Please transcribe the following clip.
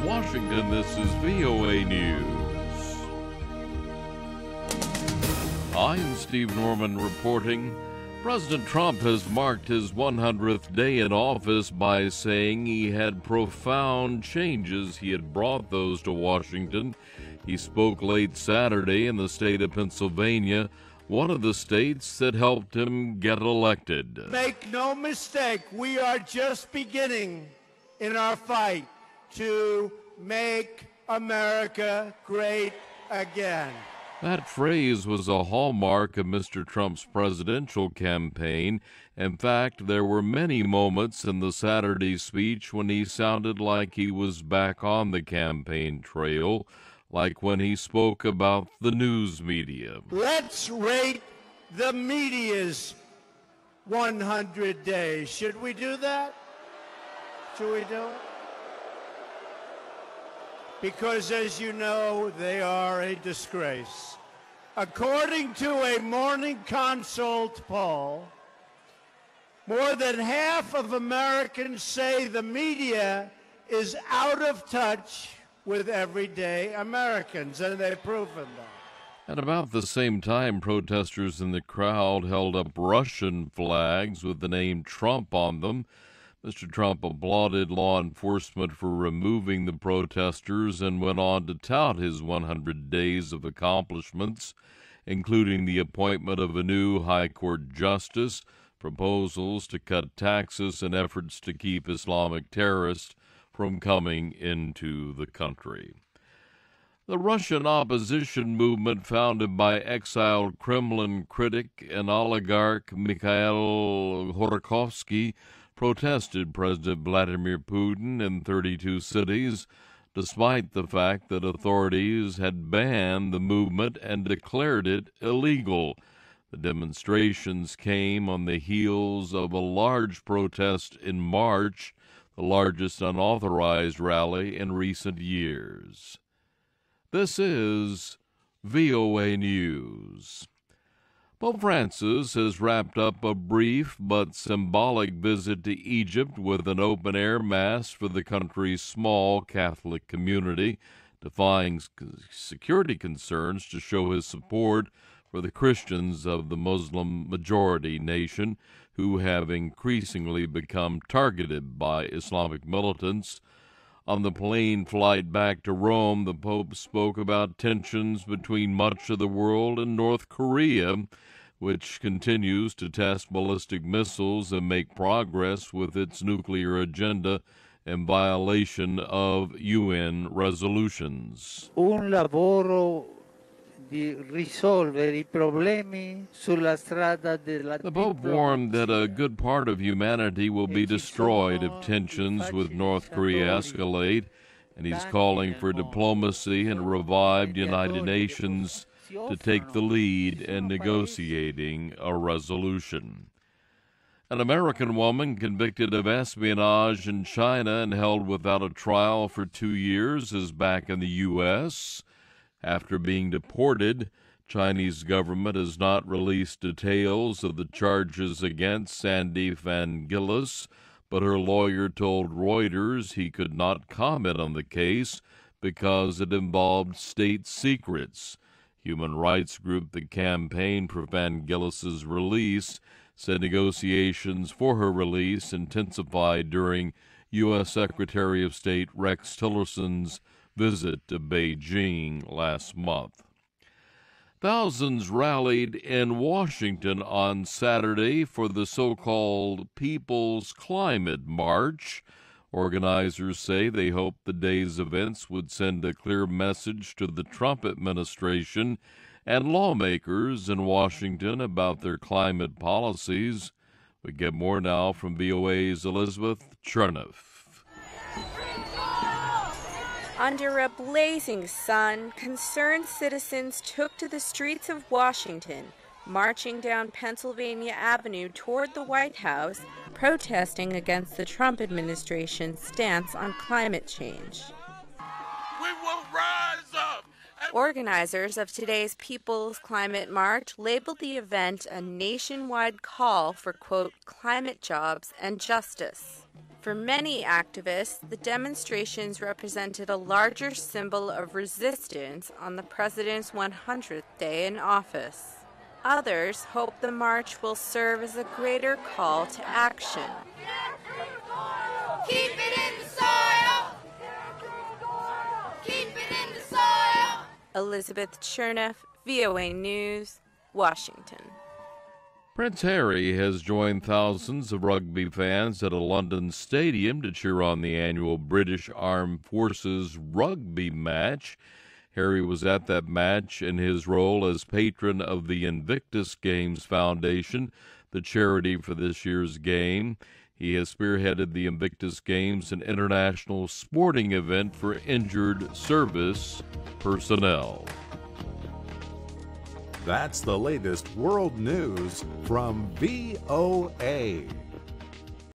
Washington, this is VOA News. I'm Steve Norman reporting. President Trump has marked his 100th day in office by saying he had profound changes. He had brought those to Washington. He spoke late Saturday in the state of Pennsylvania, one of the states that helped him get elected. Make no mistake, we are just beginning in our fight to make America great again. That phrase was a hallmark of Mr. Trump's presidential campaign. In fact, there were many moments in the Saturday speech when he sounded like he was back on the campaign trail, like when he spoke about the news media. Let's rate the media's 100 days. Should we do that? Should we do it? Because, as you know, they are a disgrace. According to a Morning Consult poll, more than half of Americans say the media is out of touch with everyday Americans, and they've proven that. At about the same time, protesters in the crowd held up Russian flags with the name Trump on them. Mr. Trump applauded law enforcement for removing the protesters and went on to tout his 100 days of accomplishments, including the appointment of a new high court justice, proposals to cut taxes, and efforts to keep Islamic terrorists from coming into the country. The Russian opposition movement, founded by exiled Kremlin critic and oligarch Mikhail Khodorkovsky, protested President Vladimir Putin in 32 cities, despite the fact that authorities had banned the movement and declared it illegal. The demonstrations came on the heels of a large protest in March, the largest unauthorized rally in recent years. This is VOA News. Pope Francis has wrapped up a brief but symbolic visit to Egypt with an open-air mass for the country's small Catholic community, defying security concerns to show his support for the Christians of the Muslim-majority nation who have increasingly become targeted by Islamic militants. On the plane flight back to Rome, the Pope spoke about tensions between much of the world and North Korea, which continues to test ballistic missiles and make progress with its nuclear agenda in violation of UN resolutions. Un lavoro di risolvere I problemi sulla strada della The Pope warned that a good part of humanity will be destroyed if tensions with North Korea escalate, and he's calling for diplomacy and a revived United Nations to take the lead in negotiating a resolution. An American woman convicted of espionage in China and held without a trial for 2 years is back in the U.S. After being deported, Chinese government has not released details of the charges against Sandy Phan-Gillis, but her lawyer told Reuters he could not comment on the case because it involved state secrets. Human rights group that campaigned for Phan-Gillis's release said negotiations for her release intensified during U.S. Secretary of State Rex Tillerson's visit to Beijing last month. Thousands rallied in Washington on Saturday for the so-called People's Climate March. Organizers say they hope the day's events would send a clear message to the Trump administration and lawmakers in Washington about their climate policies. We get more now from VOA's Elisabeth Schroen. Under a blazing sun, concerned citizens took to the streets of Washington, marching down Pennsylvania Avenue toward the White House, protesting against the Trump administration's stance on climate change. We will rise up! Organizers of today's People's Climate March labeled the event a nationwide call for, quote, climate jobs and justice. For many activists, the demonstrations represented a larger symbol of resistance on the president's 100th day in office. Others hope the march will serve as a greater call to action. Keep it in the soil! Keep it in the soil! Elisabeth Schroen, VOA News, Washington. Prince Harry has joined thousands of rugby fans at a London stadium to cheer on the annual British Armed Forces rugby match. Harry was at that match in his role as patron of the Invictus Games Foundation, the charity for this year's game. He has spearheaded the Invictus Games, an international sporting event for injured service personnel. That's the latest world news from VOA.